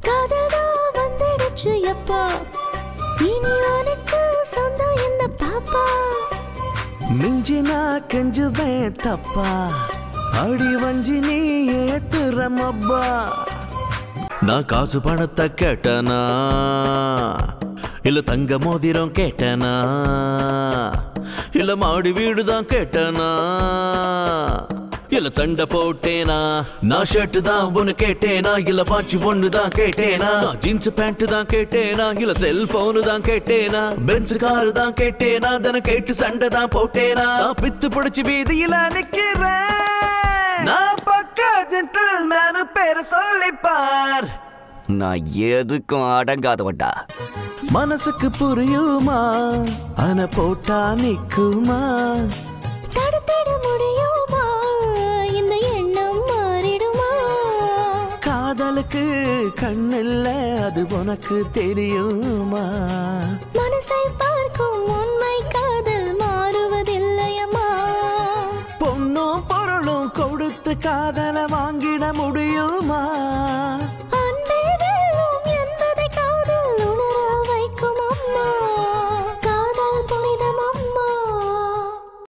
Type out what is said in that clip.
காதடா வந்துடுச்சு எப்பா இனி உனக்கு சொந்தம் இந்த பாப்பா மிஞ்சினா கெஞ்சுவேன் தப்பா அடி வஞ்சி நீ ஏத்துறமப்பா நான் காசு பணத்தை கேட்டனா இல்ல தங்க மோதிரம் கேட்டனா இல்ல மாடி வீடுதான் கேட்டனா இல்ல சண்டை போட்டேனா நான் ஷர்ட் தான் ஒன்னு கேட்டேனா இல்ல வாட்ச் ஒன்னு தான் கேட்டேனா ஜீன்ஸ் பேண்ட் தான் கேட்டேனா இல்ல செல்போனு தான் கேட்டேனா பென்ஸ் காரு தான் கேட்டேனா தன கேட்டு சண்டை தான் போட்டேனா நான் பித்து பிடிச்சு வீதியில நிக்கிறேன் நான் பக்கா ஜென்டில்மேன் பேரை சொல்லிப்பார் நான் எதுக்கும் அடங்காதவன்டா மனசுக்கு புரியுமா அன போட்டா நிக்குமா தடுத்திட முடியுமா இந்த எண்ணம் மாறிடுமா காதலுக்கு கண்ணில்ல அது உனக்கு தெரியுமா மனசை பார்க்கும் உண்மை